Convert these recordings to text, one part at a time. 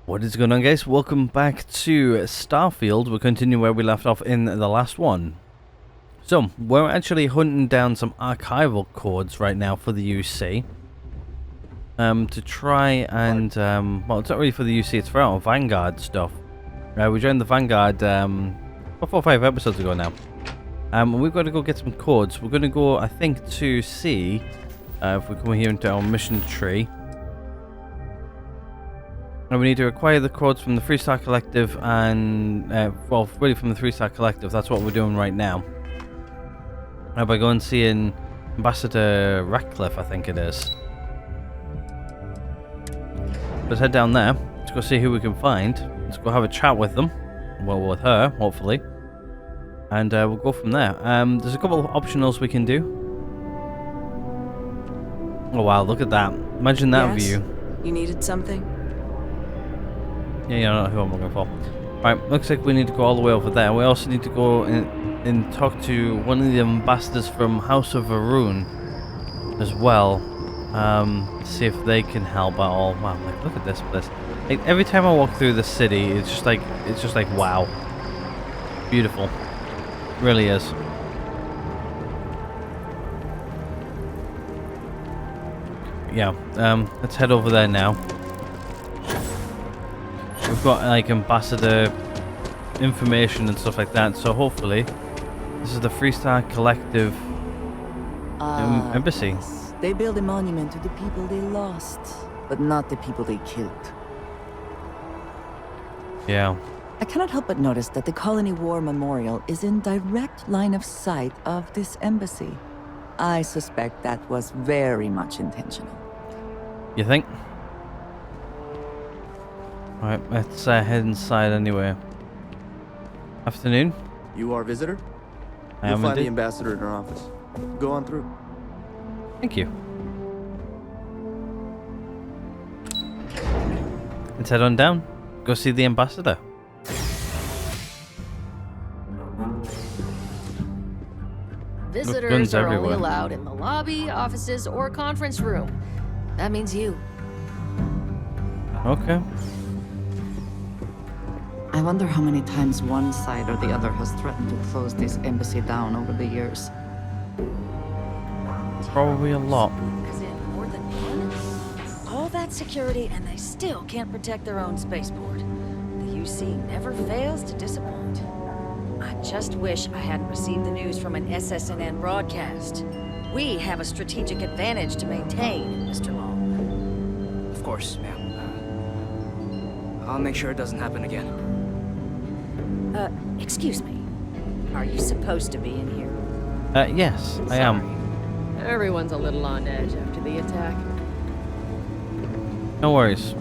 What is going on, guys? Welcome back to Starfield. We're continuing where we left off in the last one. So, we're actually hunting down some archival codes right now for the UC. To try and, well, it's not really for the UC, it's for our Vanguard stuff. We joined the Vanguard, 4 or 5 episodes ago now. We've got to go get some codes. We're going to go, I think, to see if we come here into our mission tree. And we need to acquire the codes from the Freestar Collective and, well, really from the Freestar Collective. That's what we're doing right now. By going and seeing Ambassador Ratcliffe, I think it is. Let's head down there. Let's go see who we can find. Let's go have a chat with them. Well, with her, hopefully. And we'll go from there. There's a couple of optionals we can do. Oh, wow, look at that. Imagine that view. You needed something? Yeah, you know who I'm looking for. Right, looks like we need to go all the way over there. We also need to go and talk to one of the ambassadors from House of Varun as well. See if they can help at all. Wow, like, look at this place. Like, every time I walk through the city, it's just like wow. Beautiful. It really is. Yeah, let's head over there now. We've got like ambassador information and stuff like that, so hopefully this is the Freestar Collective embassy. Yes. They build a monument to the people they lost, but not the people they killed. Yeah. I cannot help but notice that the Colony War Memorial is in direct line of sight of this embassy. I suspect that was very much intentional. You think? Alright, let's head inside anyway. Afternoon. You are a visitor? I You'll am find the indeed. ambassador in her office. Go on through. Thank you. Let's head on down. Go see the ambassador. Visitors are everywhere. only allowed in the lobby, offices, or conference room. That means you. Okay. I wonder how many times one side or the other has threatened to close this embassy down over the years. Probably a lot. As in more than one? All that security and they still can't protect their own spaceport. The UC never fails to disappoint. I just wish I hadn't received the news from an SSNN broadcast. We have a strategic advantage to maintain, Mr. Long. Of course, ma'am. I'll make sure it doesn't happen again. Excuse me. Are you supposed to be in here? Yes, I am. Everyone's a little on edge after the attack. No worries.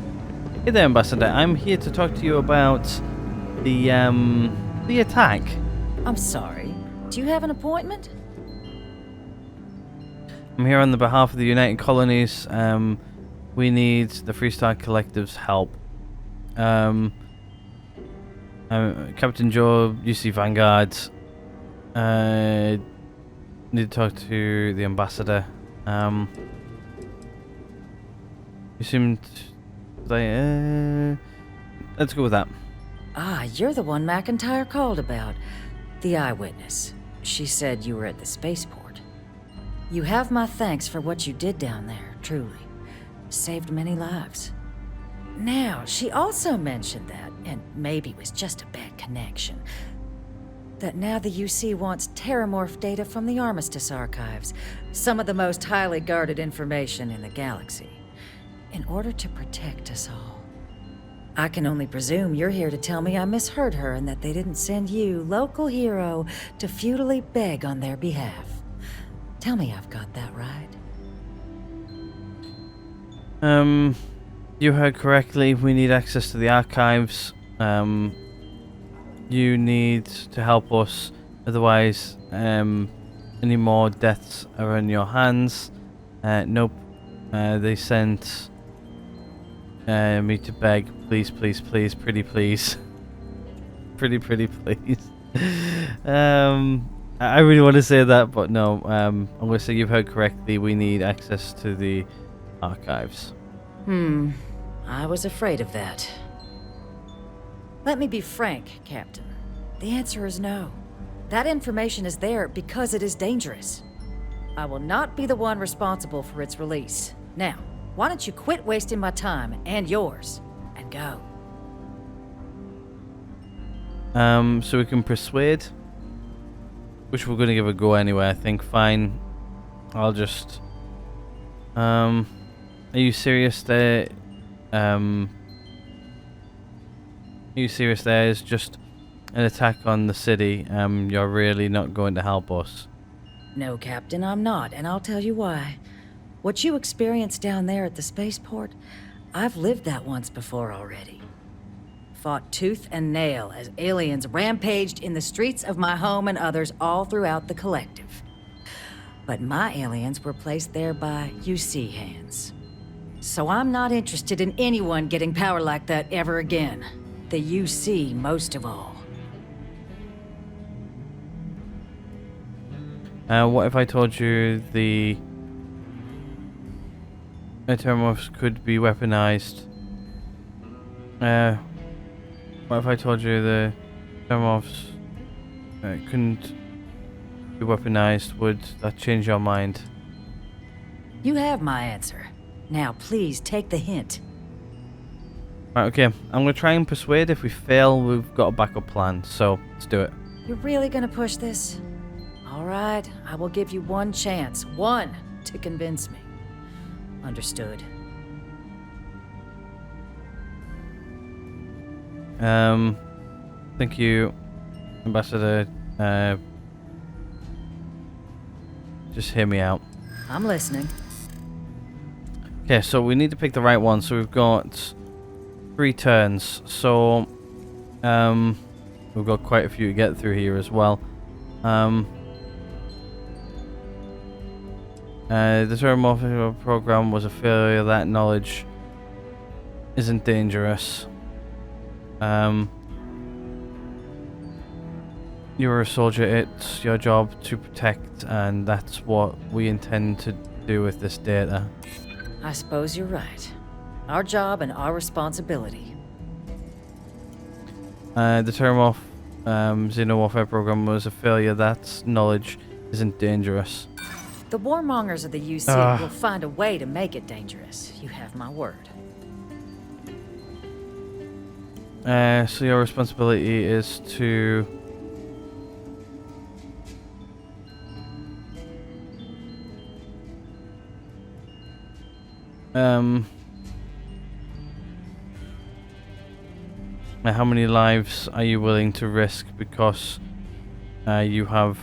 Hey there, Ambassador. I'm here to talk to you about the attack. I'm sorry. Do you have an appointment? I'm here on the behalf of the United Colonies. We need the Freestar Collective's help. Captain Joe, UC Vanguard. Need to talk to the ambassador. You seemed let's go with that. Ah, you're the one McIntyre called about. The eyewitness. She said you were at the spaceport. You have my thanks for what you did down there, truly. Saved many lives. Now, she also mentioned that, and maybe it was just a bad connection, that now the UC wants terramorph data from the Armistice archives, some of the most highly guarded information in the galaxy, in order to protect us all. I can only presume you're here to tell me I misheard her and that they didn't send you, local hero, to futilely beg on their behalf. Tell me I've got that right. You heard correctly. We need access to the archives. You need to help us, otherwise any more deaths are in your hands. Nope. They sent me to beg, please, please, please, pretty please. Pretty please. I really want to say that, but no. I'm going to say you've heard correctly. We need access to the archives. I was afraid of that. Let me be frank, Captain. The answer is no. That information is there because it is dangerous. I will not be the one responsible for its release. Now, why don't you quit wasting my time and yours, and go? So we can persuade, which we're gonna give a go anyway. I think. Fine. I'll just. Are you serious there? Are you serious there? Is just an attack on the city. You're really not going to help us. No, Captain, I'm not, and I'll tell you why. What you experienced down there at the spaceport, I've lived that once before already. Fought tooth and nail as aliens rampaged in the streets of my home and others all throughout the collective. But my aliens were placed there by UC hands. So I'm not interested in anyone getting power like that ever again. The UC most of all. What if I told you the Termorphs could be weaponized? What if I told you the Termorphs couldn't be weaponized? Would that change your mind? You have my answer. Now please take the hint. Right, okay. I'm gonna try and persuade. If we fail, we've got a backup plan. So let's do it. You're really gonna push this? All right, I will give you one chance. One to convince me. Understood. Thank you, Ambassador. Just hear me out. I'm listening. Okay, so we need to pick the right one. So we've got 3 turns. So, we've got quite a few to get through here as well. The Termorphic program was a failure. That knowledge isn't dangerous. You're a soldier. It's your job to protect, and that's what we intend to do with this data. I suppose you're right. Our job and our responsibility. The Termorph Xenorwarfare program was a failure. That knowledge isn't dangerous. The warmongers of the UC will find a way to make it dangerous. You have my word. So your responsibility is to how many lives are you willing to risk because you have...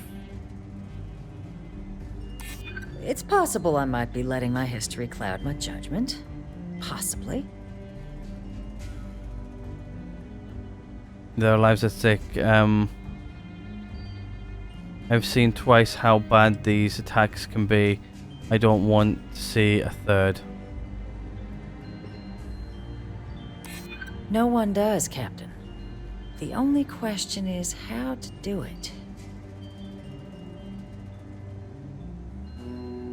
It's possible I might be letting my history cloud my judgment. Possibly. There are lives at stake. I've seen twice how bad these attacks can be. I don't want to see a third. No one does, Captain. The only question is how to do it.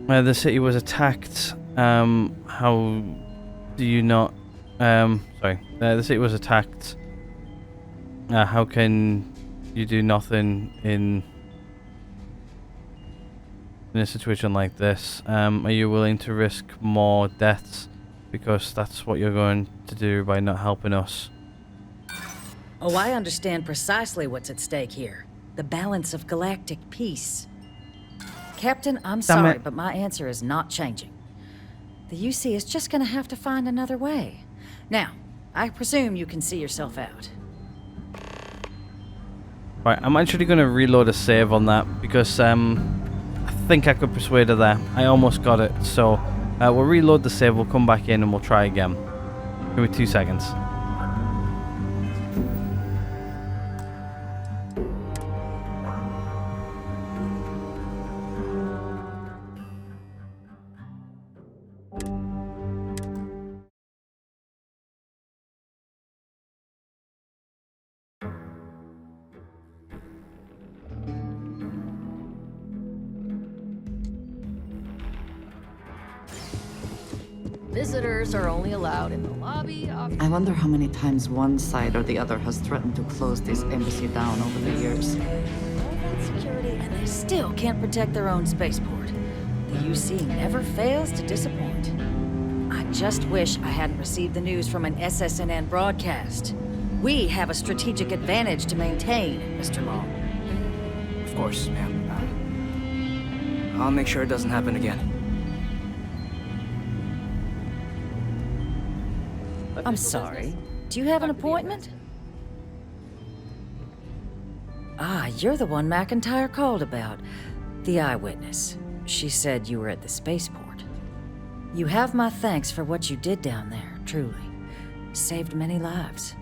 The city was attacked. How do you not... sorry. The city was attacked. How can you do nothing in a situation like this? Are you willing to risk more deaths? Because that's what you're going to do by not helping us. Oh, I understand precisely what's at stake here. The balance of galactic peace. Captain, I'm sorry, but my answer is not changing. The UC is just gonna have to find another way. Now, I presume you can see yourself out. Right, I'm actually going to reload a save on that because I think I could persuade her there. I almost got it, so we'll reload the save, we'll come back in and we'll try again. Give me 2 seconds. Visitors are only allowed in the lobby. I wonder how many times one side or the other has threatened to close this embassy down over the years. All that security, and they still can't protect their own spaceport. The UC never fails to disappoint. I just wish I hadn't received the news from an SSNN broadcast. We have a strategic advantage to maintain, Mr. Long. Of course, ma'am. I'll make sure it doesn't happen again. I'm sorry. Do you have an appointment? Ah, you're the one McIntyre called about. The eyewitness. She said you were at the spaceport. You have my thanks for what you did down there, truly. Saved many lives.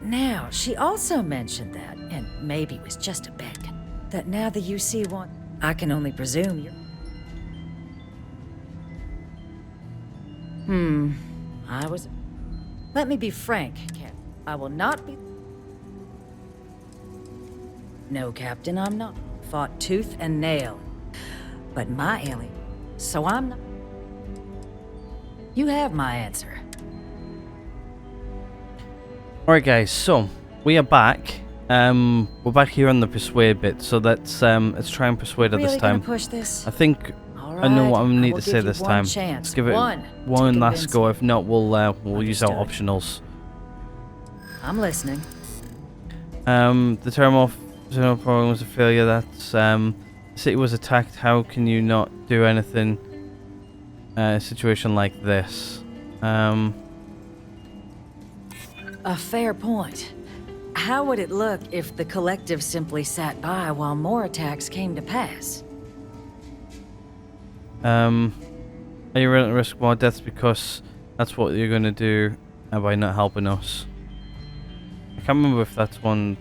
Now, she also mentioned that, and maybe it was just a bet, that now the UC want... I can only presume you're... I was... Let me be frank, Captain. I will not be... No, Captain, I'm not. Fought tooth and nail. But my alien... So I'm not... You have my answer. Alright guys, so we are back. We're back here on the persuade bit, so let's try and persuade her Really this time. gonna push this? I think All I know right, what I need will to say give you this one time. chance. Let's give it one one to last convince go. me. If not, we'll use our Understood. optionals. I'm listening. The terminal program was a failure. That's the city was attacked. How can you not do anything? A situation like this. A fair point. How would it look if the collective simply sat by while more attacks came to pass? Are you willing to risk more deaths because that's what you're gonna do by not helping us? I can't remember if that's one.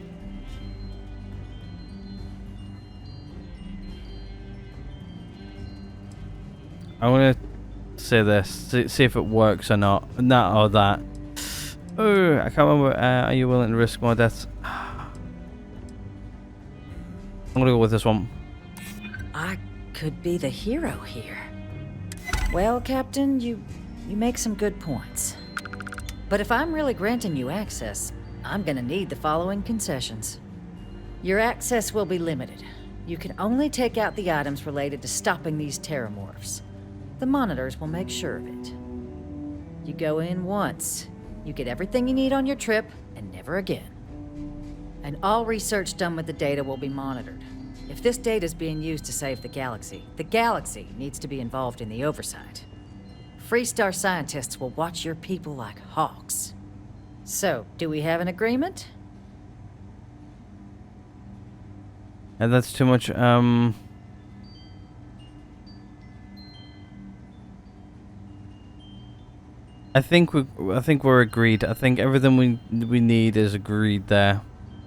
I want to say this, see if it works or not. That or that. Oh, I can't remember. Are you willing to risk more deaths? I'm gonna go with this one. I could be the hero here. Well, Captain, you make some good points. But if I'm really granting you access, I'm gonna need the following concessions. Your access will be limited. You can only take out the items related to stopping these terramorphs. The monitors will make sure of it. You go in once. You get everything you need on your trip, and never again. And all research done with the data will be monitored. If this data is being used to save the galaxy needs to be involved in the oversight. Freestar scientists will watch your people like hawks. So, do we have an agreement? And that's too much. I think we're agreed. I think everything we need is agreed there,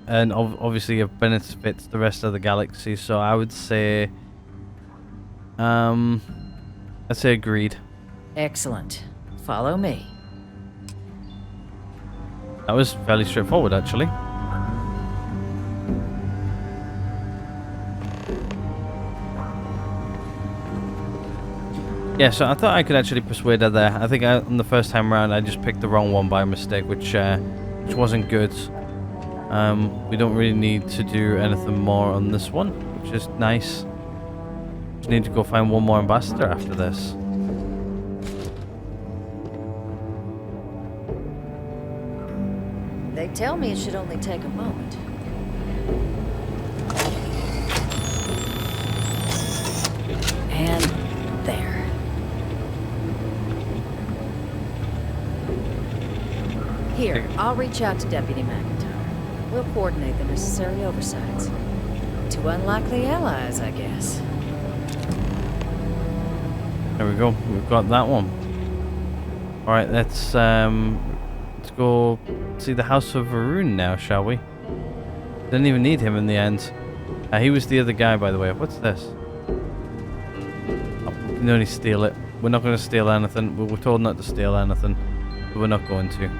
and obviously it benefits the rest of the galaxy. So I would say, I'd say agreed. Excellent. Follow me. That was fairly straightforward, actually. Yeah, so I thought I could actually persuade her there. I think on the first time round I just picked the wrong one by mistake, which wasn't good. We don't really need to do anything more on this one, which is nice. Just need to go find one more ambassador after this. They tell me it should only take a moment. And there. Here, I'll reach out to Deputy McIntyre. We'll coordinate the necessary oversights. Two unlikely allies, I guess. There we go. We've got that one. All right, let's go see the House of Varun now, shall we? Didn't even need him in the end. He was the other guy, by the way. What's this? Oh, we can only steal it. We're not going to steal anything. We were told not to steal anything, but we're not going to.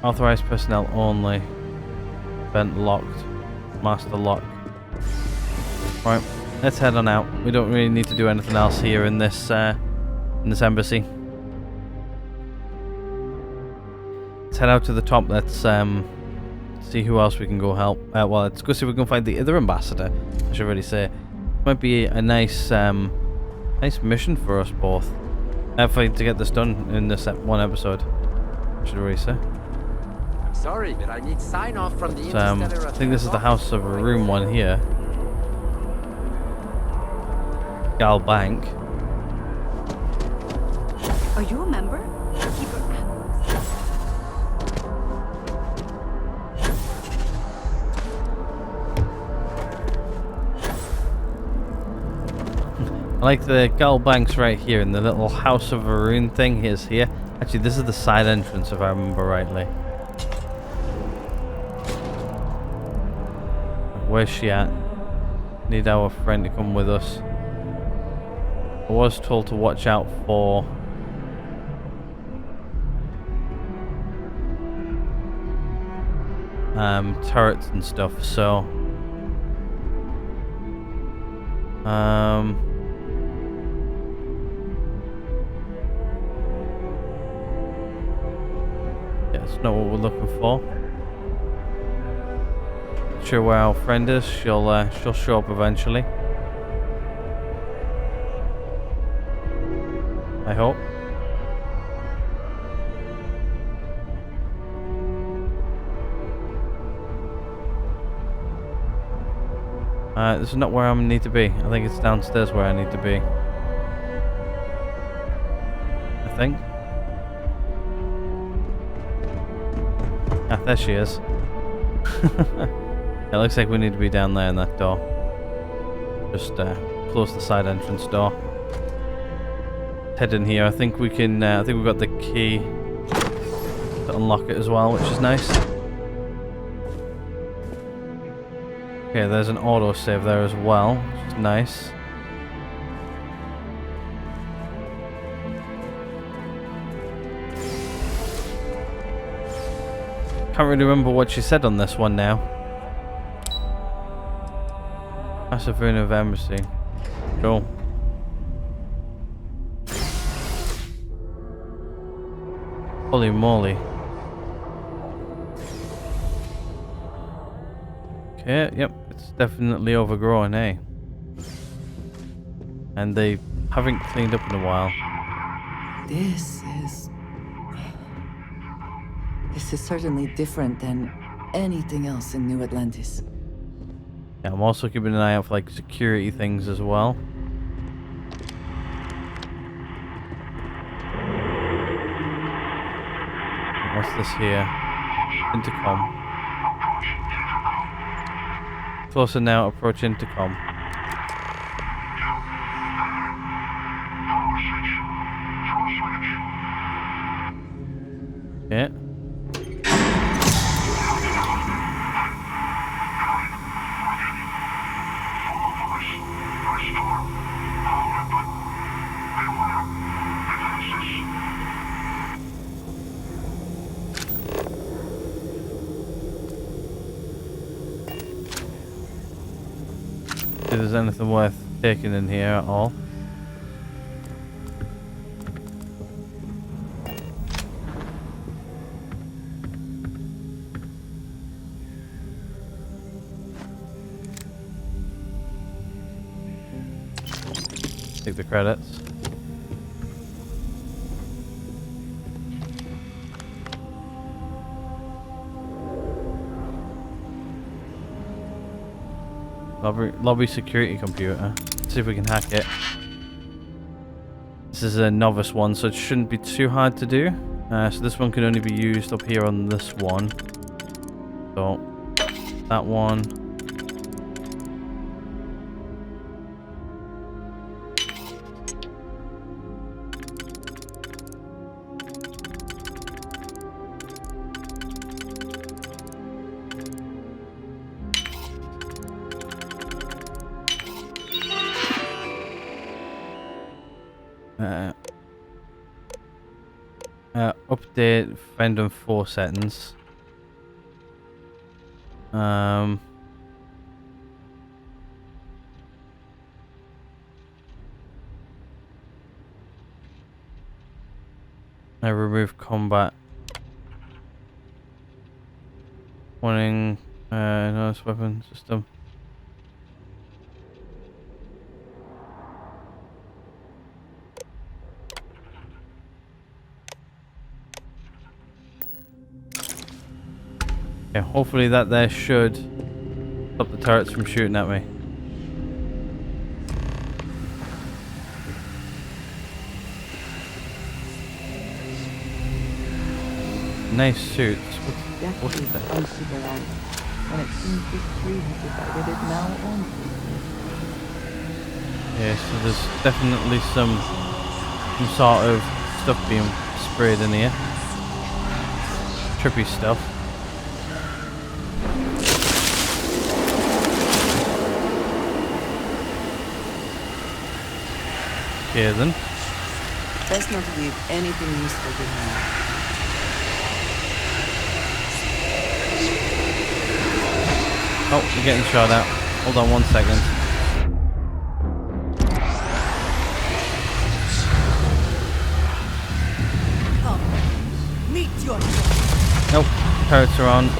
Authorized personnel only. Vent locked. Master lock. Right, let's head on out. We don't really need to do anything else here in this embassy. Let's head out to the top. Let's see who else we can go help. Well, let's go see if we can find the other ambassador. I should really say, might be a nice nice mission for us both. To get this done in this one episode. I should really say. Sorry, but I need sign off from the I think this is the House of Room one here. Gal Bank. Are you a member? Keep your I like the Gal Banks right here, and the little House of Varun thing is here. Actually, this is the side entrance, if I remember rightly. Where's she at? Need our friend to come with us. I was told to watch out for turrets and stuff, so yeah, it's not what we're looking for. Not sure where our friend is. She'll show up eventually, I hope. This is not where I need to be. I think it's downstairs where I need to be. I think. Ah, there she is. It looks like we need to be down there in that door. Just close the side entrance door. Head in here. I think we can. I think we've got the key to unlock it as well, which is nice. Okay, there's an auto save there as well, which is nice. Can't really remember what she said on this one now. Massive Rune of Embassy. Cool. Holy moly. Okay, yep, it's definitely overgrown, eh? And they haven't cleaned up in a while. This is certainly different than anything else in New Atlantis. Yeah, I'm also keeping an eye out for like security things as well. What's this here? Intercom. Closer now, approach intercom. Yeah. If there's anything worth taking in here at all. Take the credits. Lobby security computer. Let's see if we can hack it. This is a novice one, so it shouldn't be too hard to do. So this one can only be used up here on this one. So that one. Update friend and 4 settings. I remove combat. Warning, notice weapon system. Yeah, hopefully that there should stop the turrets from shooting at me. Nice suits. What's that? And it seems this tree has decided it now owns me. Yeah, so there's definitely some sort of stuff being sprayed in here. Trippy stuff. Okay then. Let's not leave anything useful behind. Oh, we're getting shot at. Hold on 1 second. Meet your Nope, turrets are on.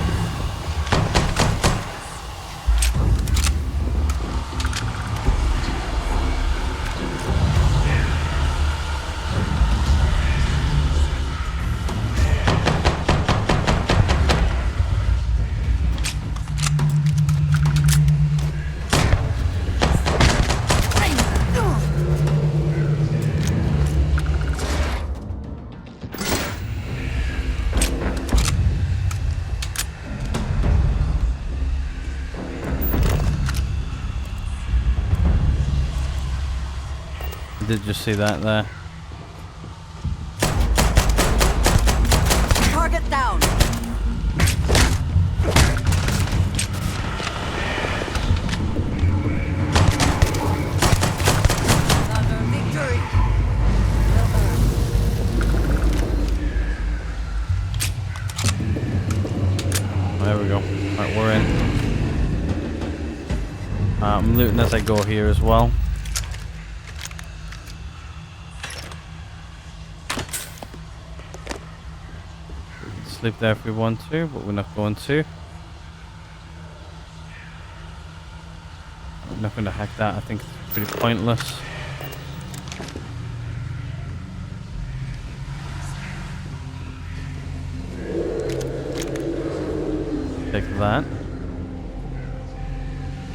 Did just see that there. target down. Another victory. There we go. Alright, we're in. I'm looting as I go here as well. Sleep there if we want to, but we're not going to. I'm not going to hack that. I think it's pretty pointless. Take that.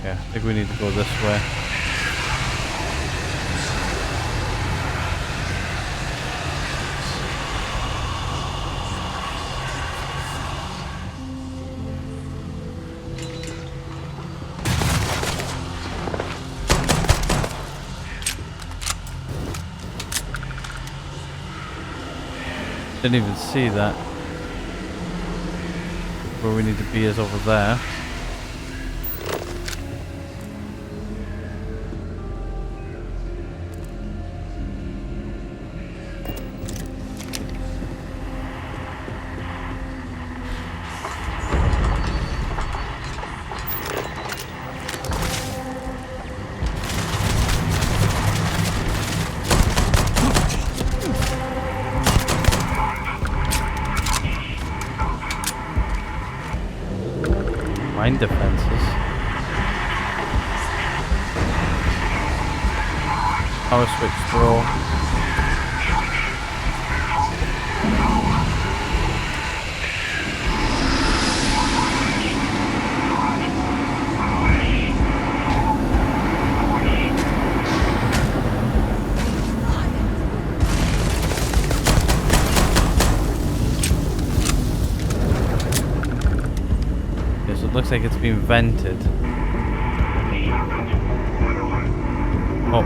Yeah, I think we need to go this way. Didn't even see that. Where we need to be is over there. Mine defenses. Power switch throw. It looks like it's been vented. Oh.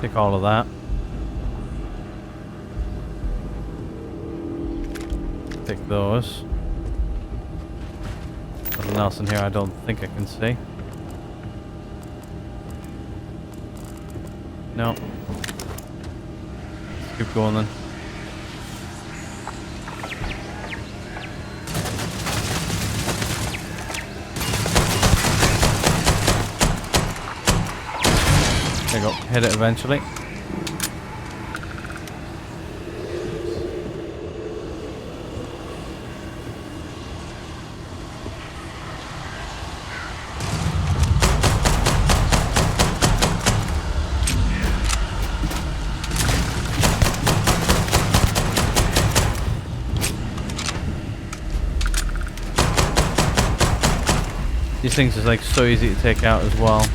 Take all of that. Take those. Nothing else in here I don't think I can see. No. Let's keep going then. There you go. Hit it eventually. These things is like so easy to take out as well.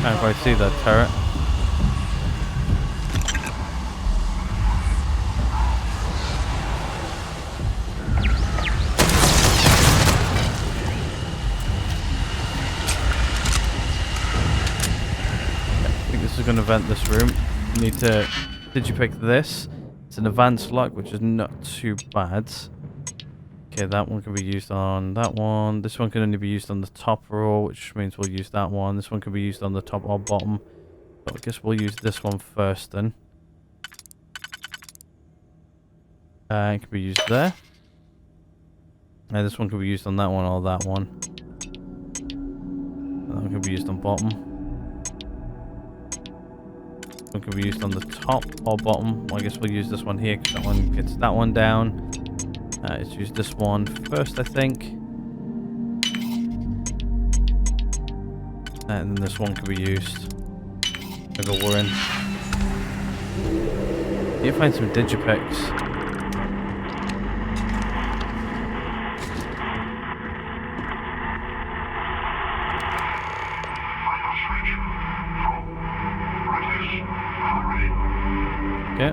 Can't quite see that turret. Going to vent this room. You need to digipick this. It's an advanced lock, which is not too bad. Okay, that one can be used on that one. This one can only be used on the top row, which means we'll use that one. This one can be used on the top or bottom. So I guess we'll use this one first then. It can be used there. And this one can be used on that one or that one. That one can be used on bottom. One can be used on the top or bottom. Well, I guess we'll use this one here because that one gets that one down. Let's use this one first, I think. And then this one can be used. There we go, we're in. Need to find some digipicks. Okay.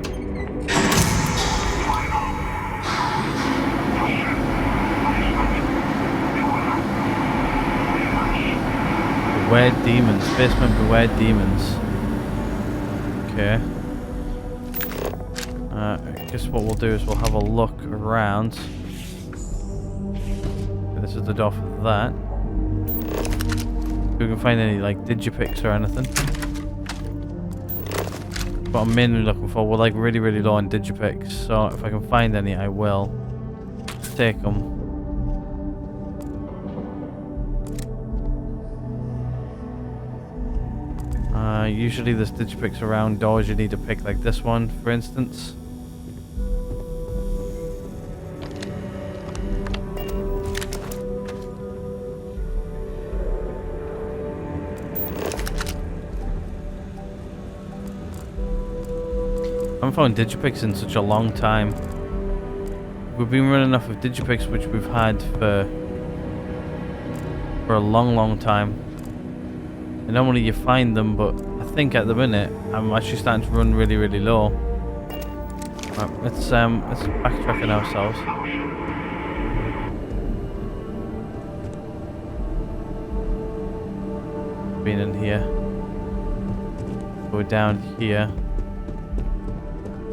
Beware demons. Basement, beware demons. Okay. I guess what we'll do is we'll have a look around. This is the door for that. If we can find any like digipicks or anything. What I'm mainly looking for, we're like really low on digipicks, so if I can find any I will take them. Usually there's digipicks around doors you need to pick, like this one for instance. I haven't found digipicks in such a long time. We've been running off of digipicks which we've had for a long time. And normally you find them, but I think at the minute I'm actually starting to run really low. Right, let's backtrack on ourselves. Been in here. Go down here.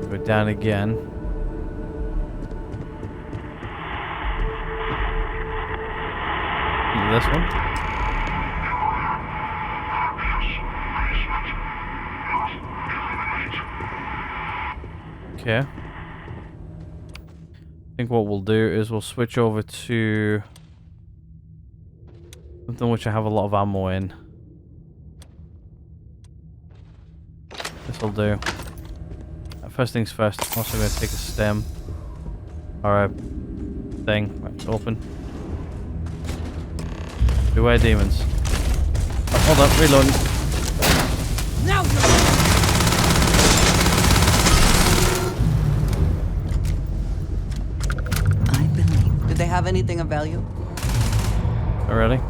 Go down again. This one. Okay. I think what we'll do is we'll switch over to something which I have a lot of ammo in. This'll do. First things first, I'm also going to take a stem or a thing. Right, open. Beware demons. Oh, hold up, reloading. Now I believe. Did they have anything of value? Already?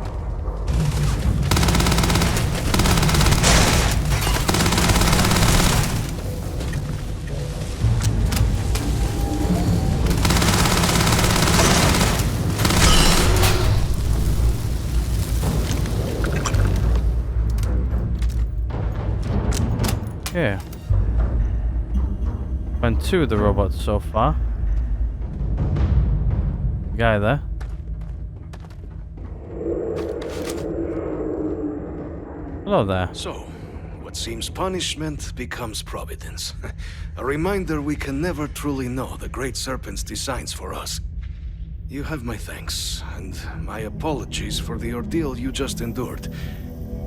Okay. Found 2 of the robots so far. Guy there. Hello there. So, what's seems punishment becomes providence. A reminder we can never truly know the Great Serpent's designs for us. You have my thanks, and my apologies for the ordeal you just endured.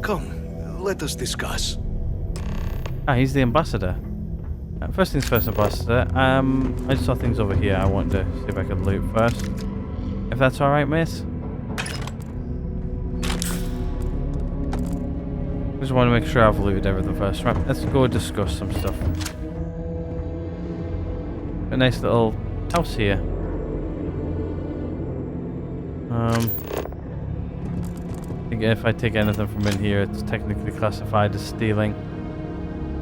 Come, let us discuss. Ah, he's the ambassador. First things first, ambassador. I just saw things over here. I wanted to see if I could loot first. If that's alright, miss. Just want to make sure I've looted everything first. Right, let's go discuss some stuff. A nice little house here. I think if I take anything from in here, it's technically classified as stealing.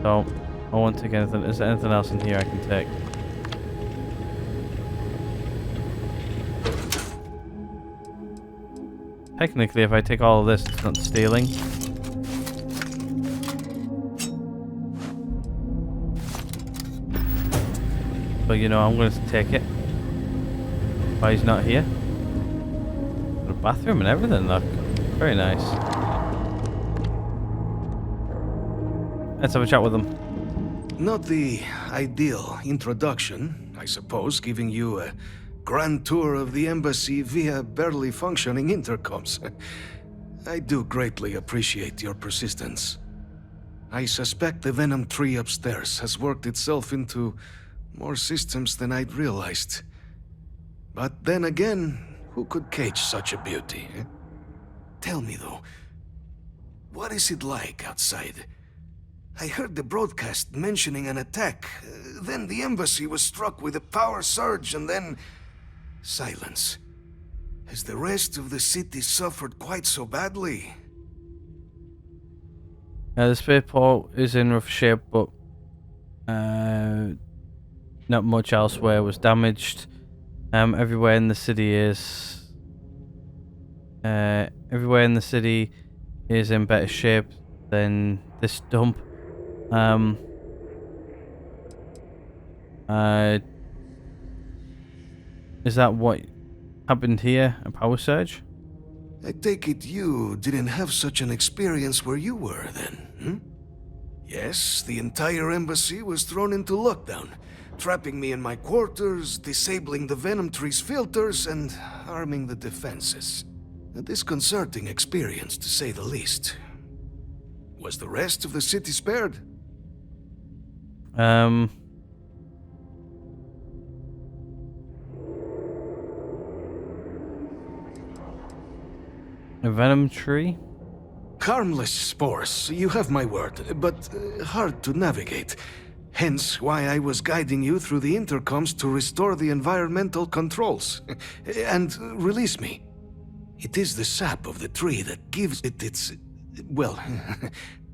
So, I won't take anything. Is there anything else in here I can take? Technically, if I take all of this, it's not stealing. But you know, I'm going to take it. Why he's not here? Got a bathroom and everything, look. Very nice. Let's have a chat with him. Not the ideal introduction, I suppose, giving you a grand tour of the embassy via barely functioning intercoms. I do greatly appreciate your persistence. I suspect the venom tree upstairs has worked itself into more systems than I'd realized. But then again, who could cage such a beauty? Eh? Tell me though, what is it like outside? I heard the broadcast mentioning an attack. Then the embassy was struck with a power surge and then silence. Has the rest of the city suffered quite so badly? The spaceport is in rough shape, but not much elsewhere was damaged. Everywhere in the city is in better shape than this dump. Is that what happened here? A power surge? I take it you didn't have such an experience where you were then, hmm? Yes, the entire embassy was thrown into lockdown, trapping me in my quarters, disabling the venom tree's filters, and arming the defenses. A disconcerting experience, to say the least. Was the rest of the city spared? A venom tree? Harmless spores, you have my word, but hard to navigate. Hence why I was guiding you through the intercoms to restore the environmental controls. And release me. It is the sap of the tree that gives it its... well,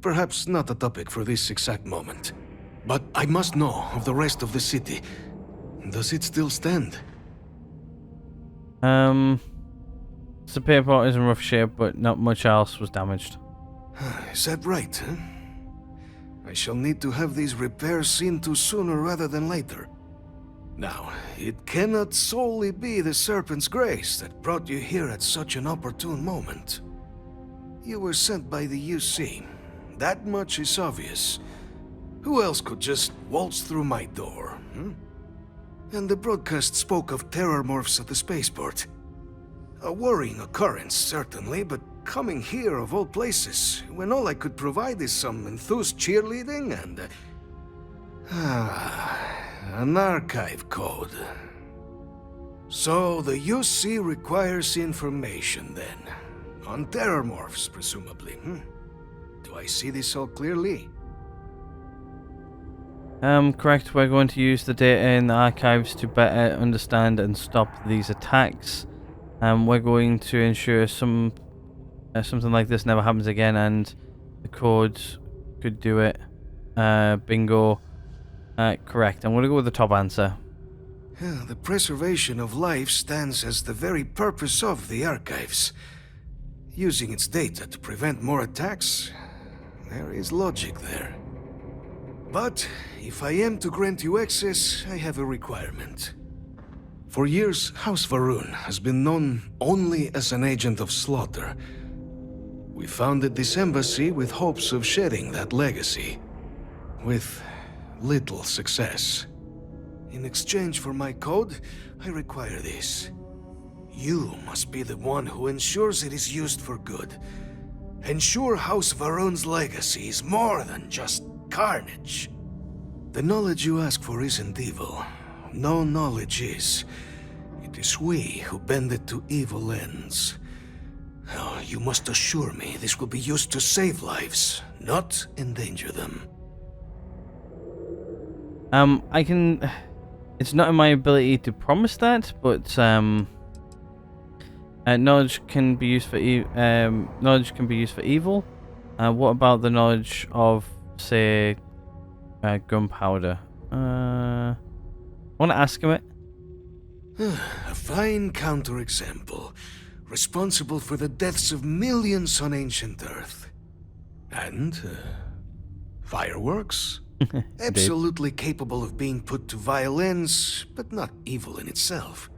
perhaps not a topic for this exact moment. But I must know of the rest of the city. Does it still stand? The spaceport is in rough shape, but not much else was damaged. Is that right, huh? I shall need to have these repairs seen to sooner rather than later. Now, it cannot solely be the Serpent's grace that brought you here at such an opportune moment. You were sent by the UC. That much is obvious. Who else could just waltz through my door, hmm? And the broadcast spoke of terror morphs at the spaceport. A worrying occurrence, certainly, but coming here of all places, when all I could provide is some enthused cheerleading and... an archive code. So the UC requires information, then. On terror morphs, presumably, hmm? Do I see this all clearly? Correct. We're going to use the data in the archives to better understand and stop these attacks. We're going to ensure something like this never happens again, and the codes could do it. Bingo. Correct. I'm going to go with the top answer. The preservation of life stands as the very purpose of the archives. Using its data to prevent more attacks, there is logic there. But if I am to grant you access, I have a requirement. For years, House Varun has been known only as an agent of slaughter. We We founded this embassy with hopes of shedding that legacy. With little success. In exchange for my code, I require this. You must be the one who ensures it is used for good. Ensure House Varun's legacy is more than just carnage. The knowledge you ask for isn't evil. No knowledge is. It is we who bend it to evil ends. Oh, you must assure me this will be used to save lives, not endanger them. I can... It's not in my ability to promise that, but knowledge can be used for knowledge can be used for evil. What about the knowledge of, say, gunpowder? I want to ask him it. A fine counterexample. Responsible for the deaths of millions on ancient Earth. And fireworks? Absolutely capable of being put to violence, but not evil in itself.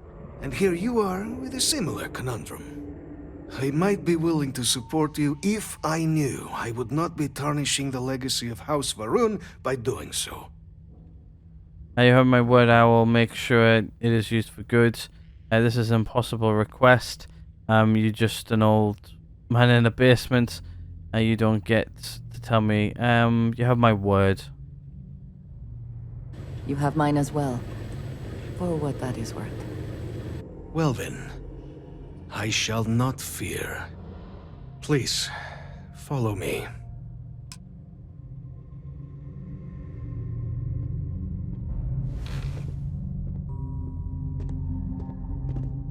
And here you are with a similar conundrum. I might be willing to support you if I knew I would not be tarnishing the legacy of House Varun by doing so. You heard my word. I will make sure it is used for good. This is an impossible request. You're just an old man in a basement. You don't get to tell me. You have my word. You have mine as well. For what that is worth. Well then, I shall not fear. Please, follow me.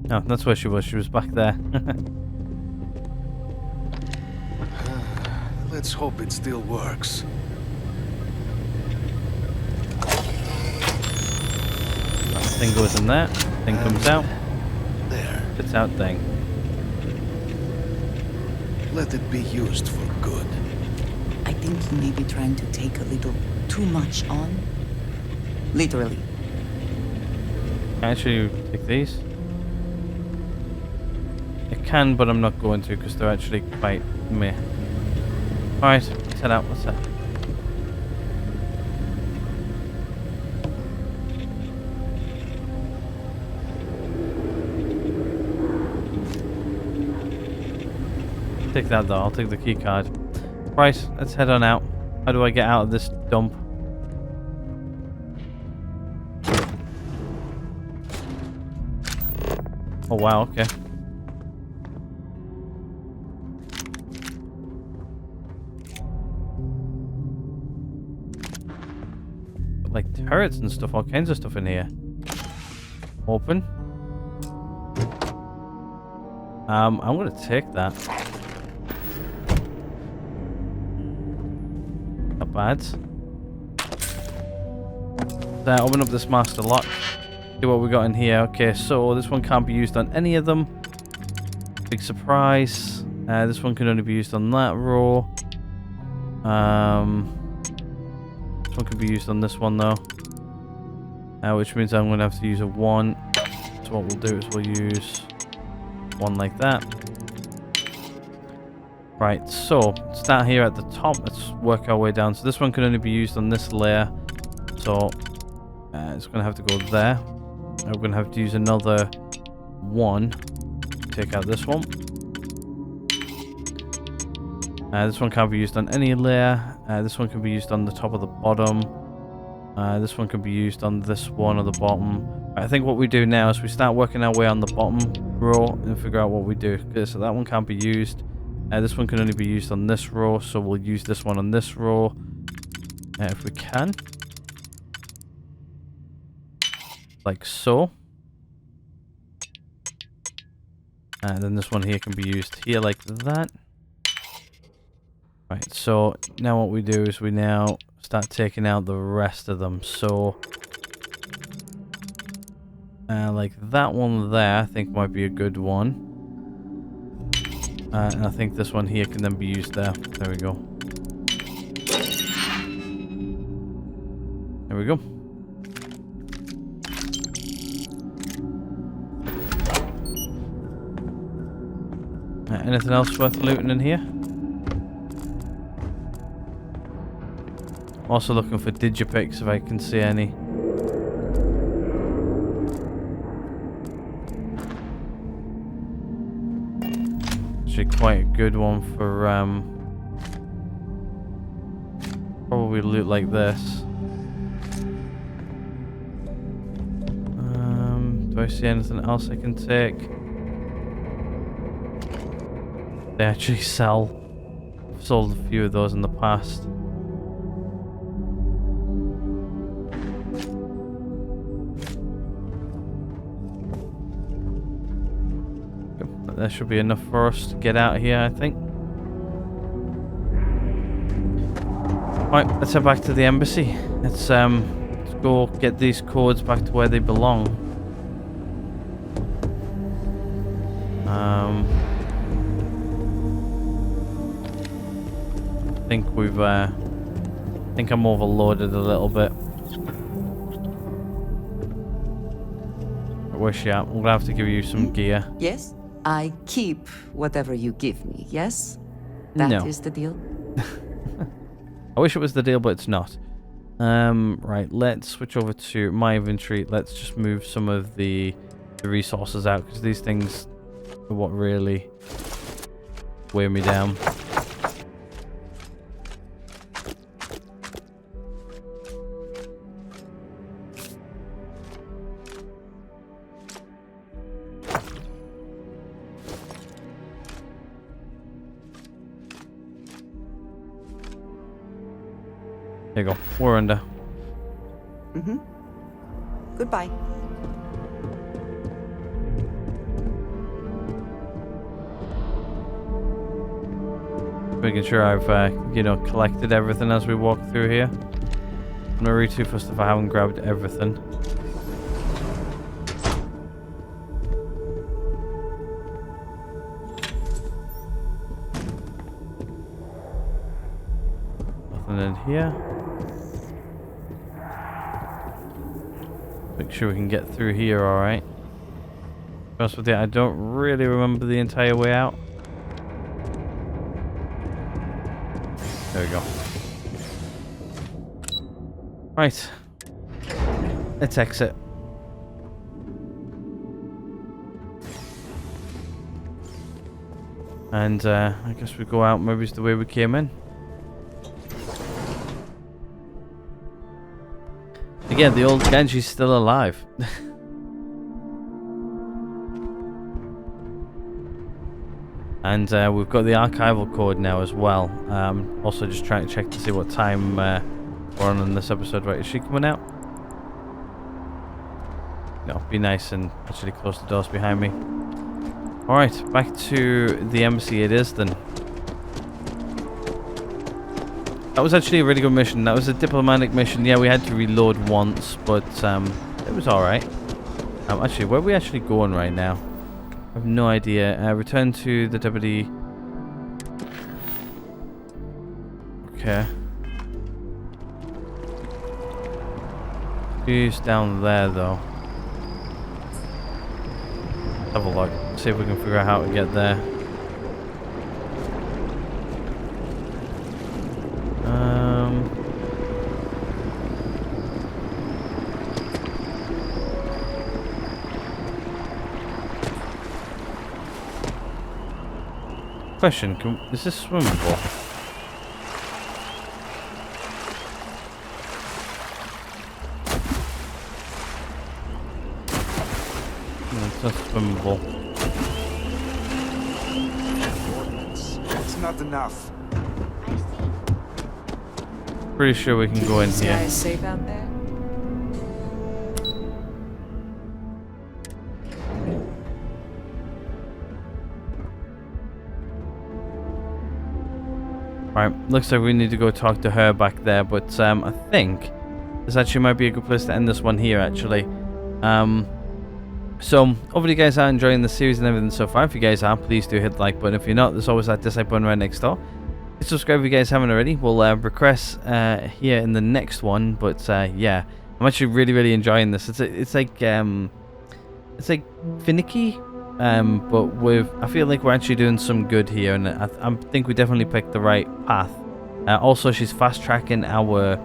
Oh, that's where she was. She was back there. Let's hope it still works. Thing goes in there. Thing comes out. There. It's out thing. Let it be used for good. I think you may be trying to take a little too much on. Literally. Can I actually take these? I can, but I'm not going to because they're actually quite meh. Alright, let's head out. What's that? Take that though, I'll take the key card. Right, let's head on out. How do I get out of this dump? Oh wow, okay. Like turrets and stuff, all kinds of stuff in here. Open. I'm gonna take that. Not bad. There, open up this master lock. See what we got in here. Okay, so this one can't be used on any of them. Big surprise. This one can only be used on that row. This one can be used on this one though. Which means I'm going to have to use a 1. So what we'll do is we'll use one like that. Right, so start here at the top. Let's work our way down. So this one can only be used on this layer. So it's going to have to go there. We're going to have to use another 1. Take out this one. This one can't be used on any layer. This one can be used on the top of the bottom. This one can be used on this one or the bottom. I think what we do now is we start working our way on the bottom row and figure out what we do. Okay, so that one can't be used. This one can only be used on this row, so we'll use this one on this row if we can. Like so. And then this one here can be used here like that. Right, so now what we do is we now start taking out the rest of them. So, like that one there, I think might be a good one. And I think this one here can then be used there. There we go. There we go. Anything else worth looting in here? Also looking for digipics if I can see any. Actually quite a good one for probably loot like this. Do I see anything else I can take? They actually sell. I've sold a few of those in the past. That should be enough for us to get out of here, I think. Right, let's head back to the embassy. Let's go get these codes back to where they belong. I think we've I think I'm overloaded a little bit. Where's she at? I'm gonna have to give you some gear. Yes? I keep whatever you give me, yes? That is the deal? I wish it was the deal, but it's not. Right, let's switch over to my inventory. Let's just move some of the resources out, because these things are what really weigh me down. There you go. We're under. Mm-hmm. Goodbye. Making sure I've, you know, collected everything as we walk through here. I'm gonna read too fast if I haven't grabbed everything. Nothing in here. Make sure we can get through here alright. To be honest with you, I don't really remember the entire way out. There we go. Right. Let's exit. And I guess we go out maybe it's the way we came in. Again, the old Genji's still alive. And we've got the archival code now as well. Also just trying to check to see what time we're on in this episode. Right, is she coming out? No, be nice and actually close the doors behind me. Alright, back to the embassy it is then. That was actually a really good mission. That was a diplomatic mission. Yeah, we had to reload once, but it was alright. Actually, where are we actually going right now? I have no idea. Return to the deputy. Okay. She's down there, though. Have a look. See if we can figure out how to get there. Question, is this swimmable? No, it's not swimmable. It's not enough. Pretty sure we can go in here. Guys safe out there? Right, looks like we need to go talk to her back there, but I think this actually might be a good place to end this one here, actually. So, hopefully you guys are enjoying the series and everything so far. If you guys are, please do hit the like button. If you're not, there's always that dislike button right next door. Hit subscribe if you guys haven't already. We'll request here in the next one, but yeah, I'm actually really enjoying this. It's like finicky. But I feel like we're actually doing some good here, and I think we definitely picked the right path. Also, she's fast tracking our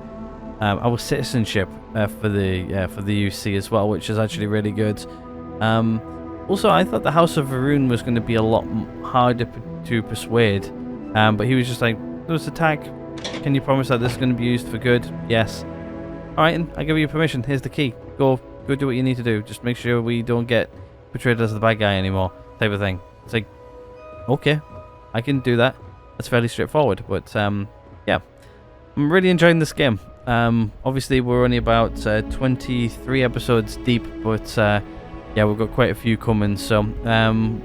our citizenship for the UC as well, which is actually really good. Also, I thought the House of Varun was going to be a lot harder to persuade, but he was just like, "Let's attack. Can you promise that this is going to be used for good?" Yes. All right, I give you permission. Here's the key. Go do what you need to do. Just make sure we don't get portrayed as the bad guy anymore, type of thing. It's like, okay, I can do that. That's fairly straightforward, but yeah, I'm really enjoying this game. Obviously, we're only about 23 episodes deep, but yeah, we've got quite a few coming, so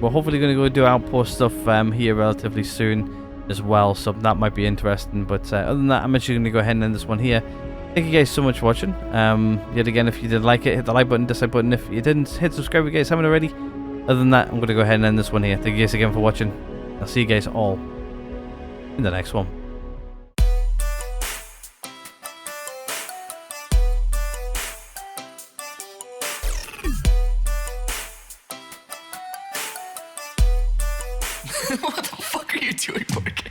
we're hopefully going to go do outpost stuff here relatively soon as well, so that might be interesting. But other than that, I'm actually going to go ahead and end this one here. Thank you guys so much for watching. Yet again, if you did like it, hit the like button, dislike button. If you didn't, hit subscribe if you guys haven't already. Other than that, I'm going to go ahead and end this one here. Thank you guys again for watching. I'll see you guys all in the next one. What the fuck are you doing, Mark?